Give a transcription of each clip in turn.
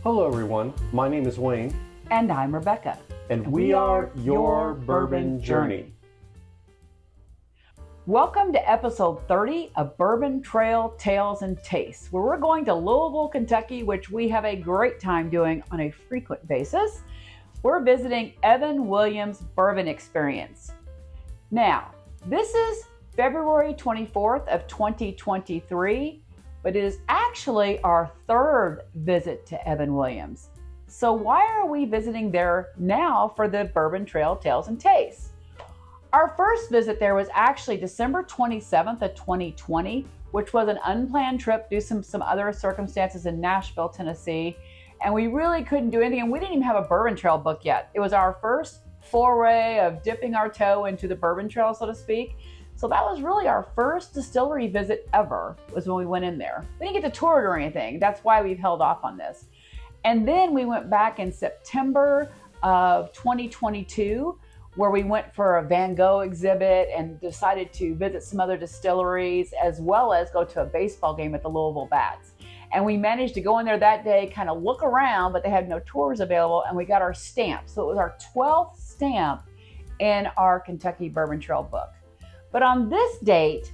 Hello everyone, my name is Wayne. And I'm Rebecca. And we are your Bourbon Journey. Welcome to episode 30 of Bourbon Trail Tales and Tastes, where we're going to Louisville, Kentucky, which we have a great time doing on a frequent basis. We're visiting Evan Williams Bourbon Experience. Now, this is February 24th of 2023, but it is actually our third visit to Evan Williams. So why are we visiting there now for the Bourbon Trail Tales and Tastes? Our first visit there was actually December 27th of 2020, which was an unplanned trip due to some other circumstances in Nashville, Tennessee. And we really couldn't do anything. And we didn't even have a Bourbon Trail book yet. It was our first foray of dipping our toe into the Bourbon Trail, so to speak. So that was really our first distillery visit ever, was when we went in there. We didn't get to tour it or anything. That's why we've held off on this. And then we went back in September of 2022, where we went for a Van Gogh exhibit and decided to visit some other distilleries, as well as go to a baseball game at the Louisville Bats. And we managed to go in there that day, kind of look around, but they had no tours available, and we got our stamp. So it was our 12th stamp in our Kentucky Bourbon Trail book. But on this date,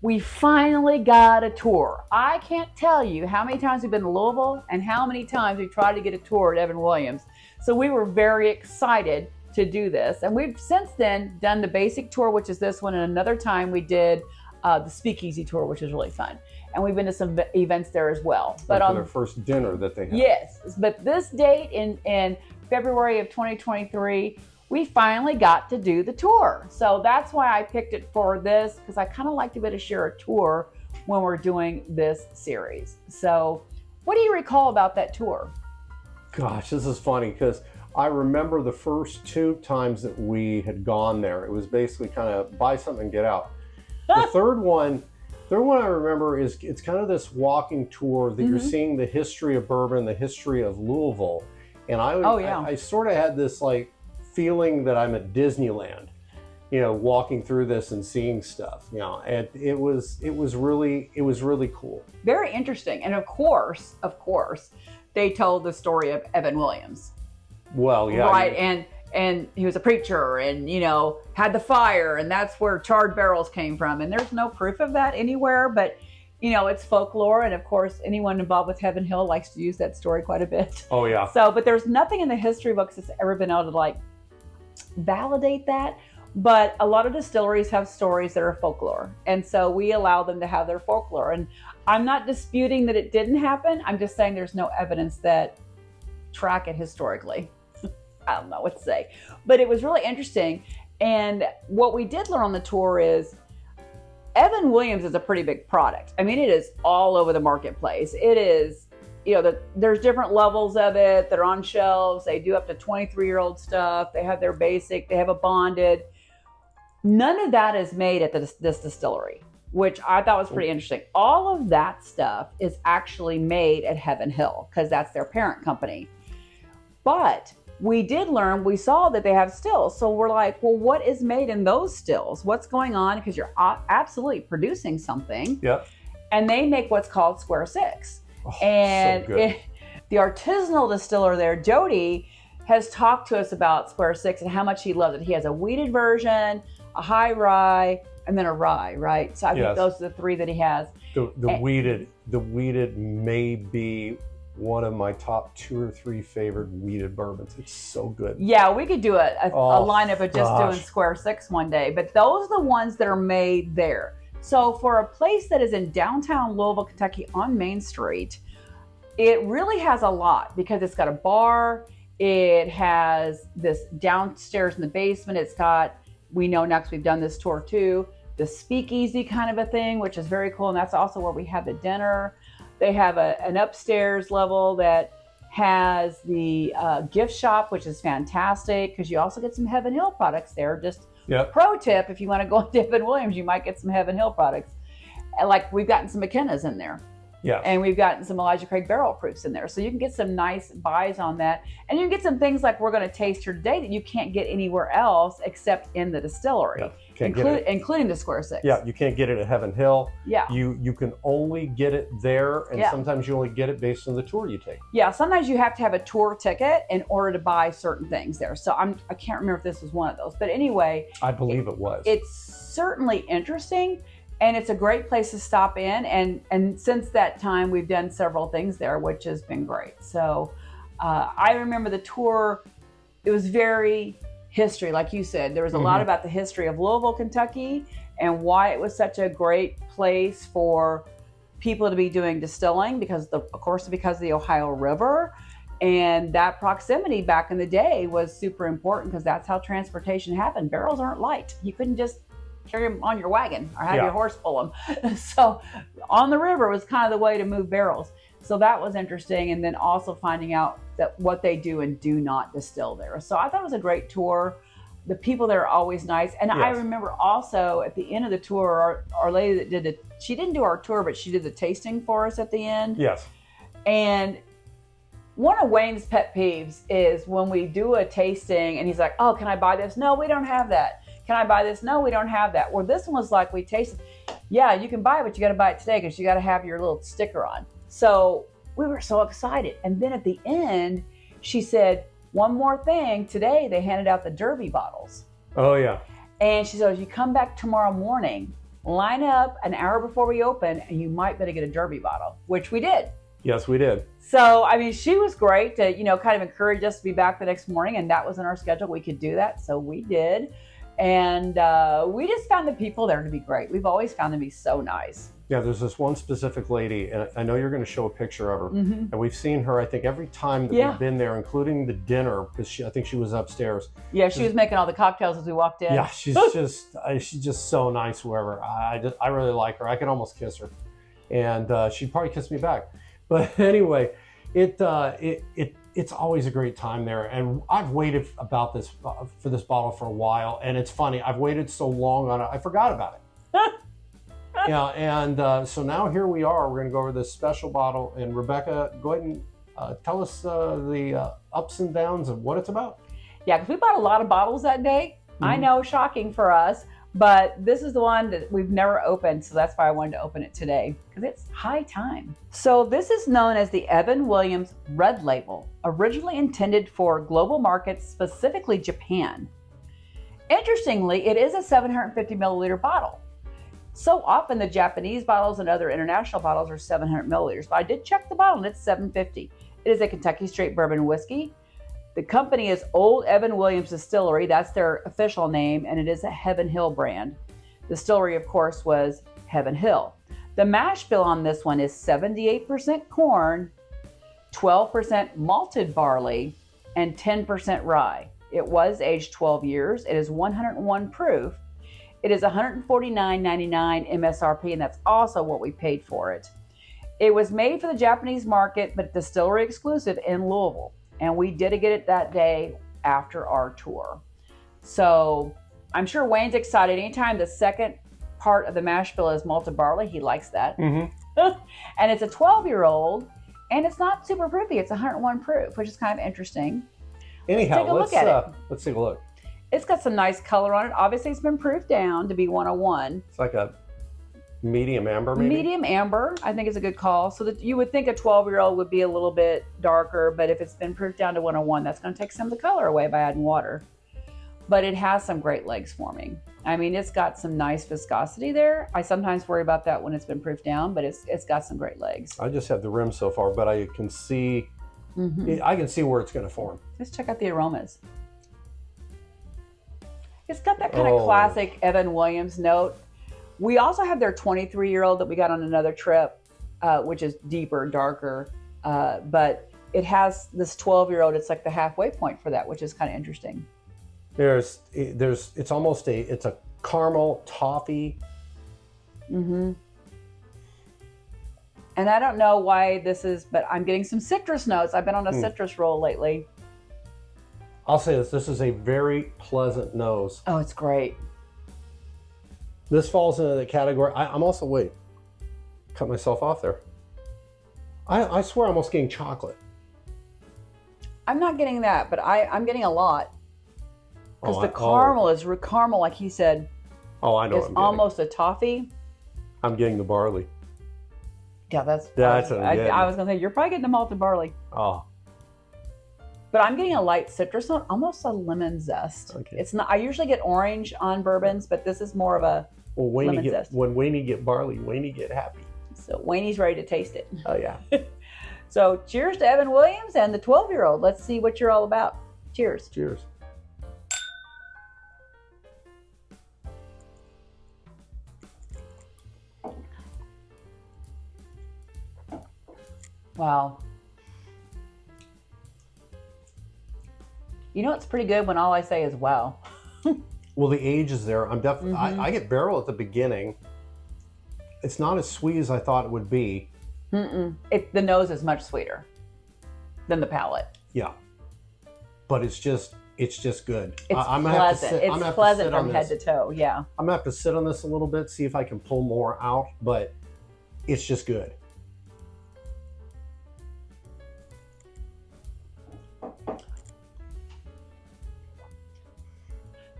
we finally got a tour. I can't tell you how many times we've been to Louisville and how many times we tried to get a tour at Evan Williams. So we were very excited to do this. And we've since then done the basic tour, which is this one. And another time we did the speakeasy tour, which is really fun. And we've been to some events there as well. But on their first dinner that they had. Yes, but this date in February of 2023, we finally got to do the tour. So that's why I picked it for this, because I kind of like to be able to share a tour when we're doing this series. So what do you recall about that tour? Gosh, this is funny because I remember the first two times that we had gone there. It was basically kind of buy something and get out. The third one I remember is it's kind of this walking tour that you're seeing the history of bourbon, the history of Louisville. And I sort of had this like feeling that I'm at Disneyland, walking through this and seeing stuff, and it was really cool. Very interesting. And of course, they told the story of Evan Williams. Well, yeah. Right. And he was a preacher and, had the fire, and that's where charred barrels came from. And there's no proof of that anywhere, but it's folklore. And of course, anyone involved with Heaven Hill likes to use that story quite a bit. Oh yeah. So, but there's nothing in the history books that's ever been able to validate that. But a lot of distilleries have stories that are folklore. And so we allow them to have their folklore. And I'm not disputing that it didn't happen. I'm just saying there's no evidence that track it historically. I don't know what to say, but it was really interesting. And what we did learn on the tour is Evan Williams is a pretty big product. I mean, it is all over the marketplace. It is, there's different levels of it that are on shelves. They do up to 23-year-old stuff. They have their basic, they have a bonded. None of that is made at this distillery, which I thought was pretty interesting. All of that stuff is actually made at Heaven Hill because that's their parent company. But we did learn, we saw that they have stills. So we're like, well, what is made in those stills? What's going on? Because you're absolutely producing something. Yep. And they make what's called Square Six. Oh, and so good. The artisanal distiller there, Jody, has talked to us about Square Six and how much he loves it. He has a wheated version, a high rye, and then a rye, right? So I think those are the three that he has. The wheated may be one of my top 2 or 3 favorite wheated bourbons. It's so good. Yeah, we could do a lineup of just doing Square Six one day, but those are the ones that are made there. So for a place that is in downtown Louisville, Kentucky on Main Street, it really has a lot because it's got a bar, it has this downstairs in the basement, it's got, we know next we've done this tour too, the speakeasy kind of a thing, which is very cool, and that's also where we have the dinner. They have an upstairs level that has the gift shop, which is fantastic because you also get some Heaven Hill products there. Just pro tip, if you want to go into Evan Williams, you might get some Heaven Hill products. Like we've gotten some McKenna's in there. Yeah. And we've gotten some Elijah Craig barrel proofs in there. So you can get some nice buys on that. And you can get some things like we're going to taste here today that you can't get anywhere else except in the distillery. Yeah. Can't get it. Including the Square Six. Yeah, you can't get it at Heaven Hill. Yeah. You can only get it there, and sometimes you only get it based on the tour you take. Yeah, sometimes you have to have a tour ticket in order to buy certain things there. So I can't remember if this was one of those. But anyway. I believe it was. It's certainly interesting, and it's a great place to stop in. And since that time, we've done several things there, which has been great. So I remember the tour. It was very history, like you said. There was a lot about the history of Louisville, Kentucky, and why it was such a great place for people to be doing distilling because of the Ohio River. And that proximity back in the day was super important because that's how transportation happened. Barrels aren't light. You couldn't just carry them on your wagon or have your horse pull them. So on the river was kind of the way to move barrels. So that was interesting. And then also finding out that what they do and do not distill there. So I thought it was a great tour. The people there are always nice. And I remember also at the end of the tour, our lady that did it, she didn't do our tour, but she did the tasting for us at the end. Yes. And one of Wayne's pet peeves is when we do a tasting and he's like, oh, can I buy this? No, we don't have that. Can I buy this? No, we don't have that. Well, this one was like, we tasted. Yeah, you can buy it, but you got to buy it today because you got to have your little sticker on. So we were so excited. And then at the end, she said, one more thing. Today, they handed out the Derby bottles. Oh, yeah. And she said, if you come back tomorrow morning, line up an hour before we open, and you might better get a Derby bottle, which we did. Yes, we did. So, I mean, she was great to, kind of encourage us to be back the next morning. And that was in our schedule. We could do that. So we did. And we just found the people there to be great. We've always found them to be so nice. Yeah, there's this one specific lady, and I know you're going to show a picture of her. And we've seen her, I think, every time that we've been there, including the dinner, because I think she was upstairs. Yeah, she was making all the cocktails as we walked in. Yeah, she's just so nice. Whoever, I really like her. I could almost kiss her, and she'd probably kiss me back. But anyway, it's always a great time there, and I've waited for this bottle for a while, and it's funny. I've waited so long on it, I forgot about it. Yeah, and so now here we are. We're going to go over this special bottle, and Rebecca, go ahead and tell us the ups and downs of what it's about. Yeah, because we bought a lot of bottles that day. I know, shocking for us, but this is the one that we've never opened, so that's why I wanted to open it today, because it's high time. So this is known as the Evan Williams Red Label, originally intended for global markets, specifically Japan. Interestingly, it is a 750 milliliter bottle. So often the Japanese bottles and other international bottles are 700 milliliters, but I did check the bottle and it's 750. It is a Kentucky straight bourbon whiskey. The company is Old Evan Williams Distillery. That's their official name, and it is a Heaven Hill brand. Distillery, of course, was Heaven Hill. The mash bill on this one is 78% corn, 12% malted barley, and 10% rye. It was aged 12 years. It is 101 proof. It is $149.99 MSRP, and that's also what we paid for it. It was made for the Japanese market, but distillery exclusive in Louisville. And we did get it that day after our tour. So I'm sure Wayne's excited. Anytime the second part of the mash bill is malted barley, he likes that. And it's a 12-year-old, and it's not super proofy. It's 101 proof, which is kind of interesting. Anyhow, let's take a look. It's got some nice color on it. Obviously, it's been proofed down to be 101. It's like a medium amber, maybe? Medium amber, I think is a good call. So that you would think a 12-year-old would be a little bit darker, but if it's been proofed down to 101, that's going to take some of the color away by adding water. But it has some great legs forming. I mean, it's got some nice viscosity there. I sometimes worry about that when it's been proofed down, but it's got some great legs. I just have the rim so far, but I can see I can see where it's going to form. Let's check out the aromas. It's got that kind of classic Evan Williams note. We also have their 23-year-old that we got on another trip, which is deeper, darker, but it has this 12-year-old. It's like the halfway point for that, which is kind of interesting. It's almost it's a caramel toffee. And I don't know why this is, but I'm getting some citrus notes. I've been on a citrus roll lately. I'll say this is a very pleasant nose. Oh, it's great. This falls into the category. I'm also, cut myself off there. I swear I'm almost getting chocolate. I'm not getting that, but I'm getting a lot. Because the caramel is caramel, like he said, Oh, I know. It's almost a toffee. I'm getting the barley. Yeah, that's I was gonna say you're probably getting the malted barley. Oh, But I'm getting a light citrus note, almost a lemon zest. okay. It's not. I usually get orange on bourbons, but this is more of a lemon zest. When Wayne get barley, Wayne get happy. So Wayne's ready to taste it. Oh yeah. So cheers to Evan Williams and the 12-year-old. Let's see what you're all about. Cheers. Cheers. Wow. You know it's pretty good when all I say is wow. Well, the age is there. I'm definitely. I get barrel at the beginning. It's not as sweet as I thought it would be. The nose is much sweeter than the palate. Yeah, but it's just good. It's I'm pleasant. It's pleasant from head to toe. Yeah. I'm gonna have to sit on this a little bit, see if I can pull more out, but it's just good.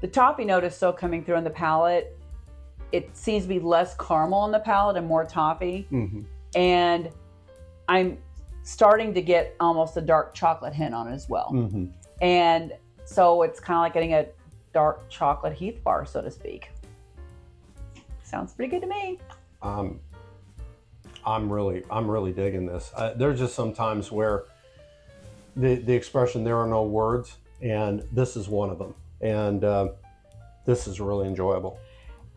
The toffee note is still coming through in the palate. It seems to be less caramel on the palate and more toffee. And I'm starting to get almost a dark chocolate hint on it as well. And so it's kind of like getting a dark chocolate Heath bar, so to speak. Sounds pretty good to me. I'm really digging this. There's just some times where the expression "there are no words," and this is one of them. And this is really enjoyable.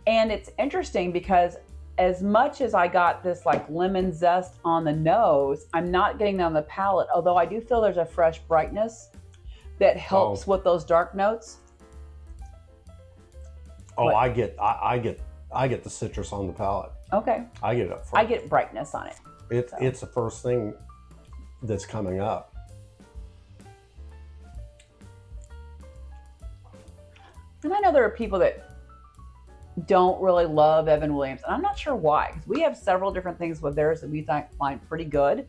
And it's interesting because as much as I got this like lemon zest on the nose, I'm not getting that on the palate, although I do feel there's a fresh brightness that helps with those dark notes. Oh, I get the citrus on the palate. Okay. I get it up front. I get brightness on it. It's the first thing that's coming up. And I know there are people that don't really love Evan Williams, and I'm not sure why, because we have several different things with theirs that we find pretty good.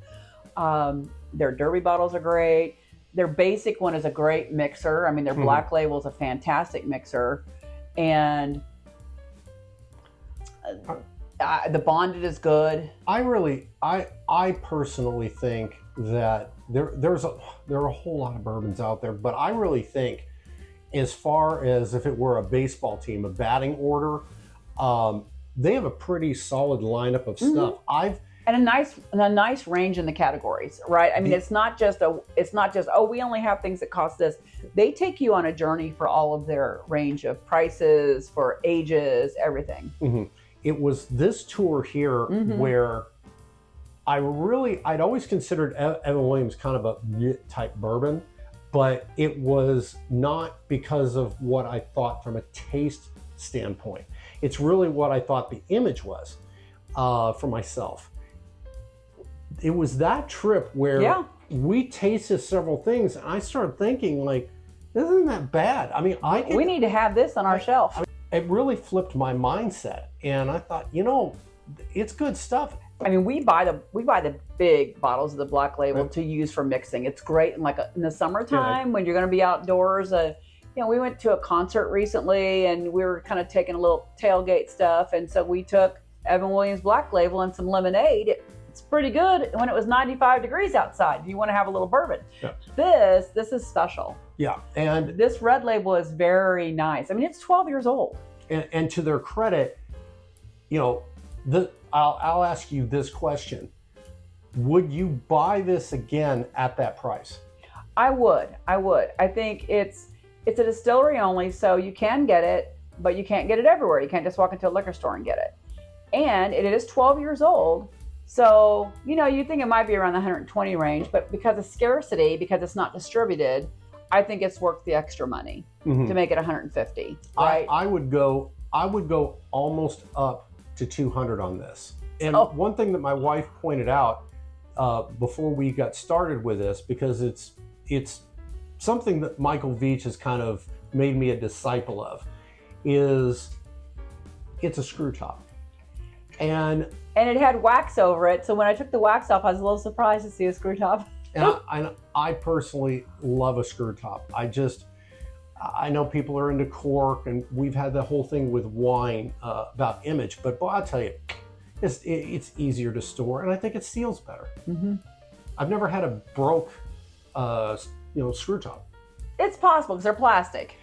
Their derby bottles are great. Their basic one is a great mixer. I mean, their black label is a fantastic mixer, and the bonded is good. I personally think that there are a whole lot of bourbons out there, but I really think, as far as if it were a baseball team, a batting order, they have a pretty solid lineup of stuff. And a nice range in the categories, right? I mean, it's not just we only have things that cost this. They take you on a journey for all of their range of prices, for ages, everything. It was this tour here where I'd always considered Evan Williams kind of a type bourbon, but it was not because of what I thought from a taste standpoint. It's really what I thought the image was for myself. It was that trip where we tasted several things, and I started thinking, like, this isn't that bad. I mean, we need to have this on our shelf. It really flipped my mindset, and I thought, it's good stuff. I mean, we buy the big bottles of the black label to use for mixing. It's great in the summertime when you're going to be outdoors. We went to a concert recently, and we were kind of taking a little tailgate stuff, and so we took Evan Williams Black Label and some lemonade. It's pretty good when it was 95 degrees outside. You want to have a little bourbon. Yeah. This is special. Yeah, and this red label is very nice. I mean, it's 12 years old. And to their credit, I'll ask you this question. Would you buy this again at that price? I would. I think it's a distillery only, so you can get it, but you can't get it everywhere. You can't just walk into a liquor store and get it. And it is 12 years old, so you think it might be around the 120 range, but because of scarcity, because it's not distributed, I think it's worth the extra money to make it 150. Right? I would go almost up to 200 on this. And one thing that my wife pointed out before we got started with this, because it's something that Michael Veach has kind of made me a disciple of, is it's a screw top. And it had wax over it, so when I took the wax off, I was a little surprised to see a screw top. And I personally love a screw top. I know people are into cork, and we've had the whole thing with wine about image, but boy, I'll tell you, it's easier to store, and I think it seals better. Mm-hmm. I've never had a broke, screw top. It's possible because they're plastic.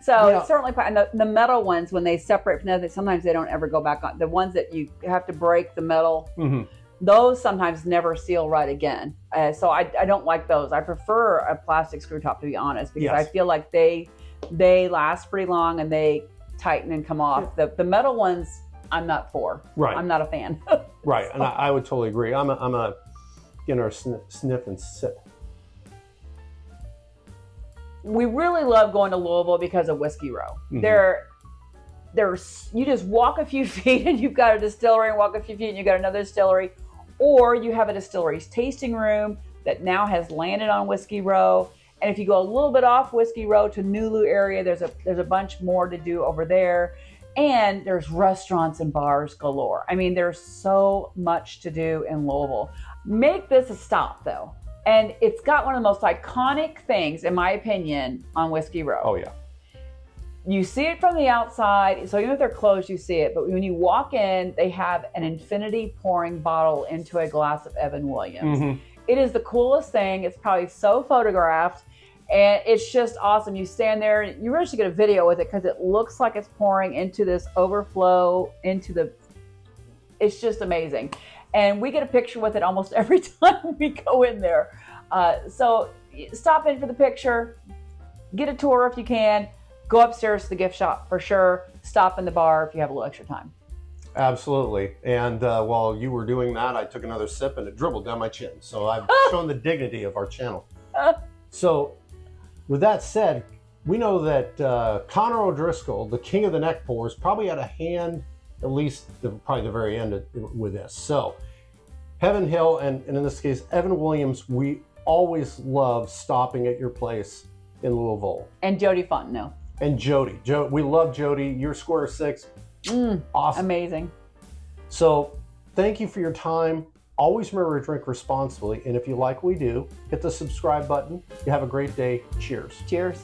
So Yeah. it's certainly, and the metal ones, when they separate from the other, sometimes they don't ever go back on. The ones that you have to break the metal, Mm-hmm. those sometimes never seal right again. So I don't like those. I prefer a plastic screw top, to be honest, because I Yes. feel like they last pretty long and they tighten and come off. The metal ones, I'm not for. Right. I'm not a fan. Right, and I would totally agree. I'm a sniff and sip. We really love going to Louisville because of Whiskey Row. Mhm. There's you just walk a few feet and you've got a distillery, and walk a few feet and you've got another distillery, or you have a distillery's tasting room that now has landed on Whiskey Row. And if you go a little bit off Whiskey Row to Nulu area, there's a bunch more to do over there. And there's restaurants and bars galore. I mean, there's so much to do in Louisville. Make this a stop, though. And it's got one of the most iconic things, in my opinion, on Whiskey Row. Oh yeah. You see it from the outside, so even if they're closed, you see it. But when you walk in, they have an infinity pouring bottle into a glass of Evan Williams. Mm-hmm. It is the coolest thing. It's probably so photographed, and it's just awesome. You stand there, and you really should get a video with it because it looks like it's pouring into this overflow it's just amazing. And we get a picture with it almost every time we go in there. So stop in for the picture, get a tour if you can, go upstairs to the gift shop for sure, stop in the bar if you have a little extra time. Absolutely. And while you were doing that, I took another sip and it dribbled down my chin. So I've shown the dignity of our channel. So with that said, we know that Connor O'Driscoll, the king of the neck pours, probably had a hand, at least probably the very end with this. So Heaven Hill, and in this case, Evan Williams, we always love stopping at your place in Louisville. And Jody Fontenot. And Jody. we love Jody. Your square 6. Awesome. Amazing. So thank you for your time. Always remember to drink responsibly. And if you like what we do, hit the subscribe button. You have a great day. Cheers. Cheers.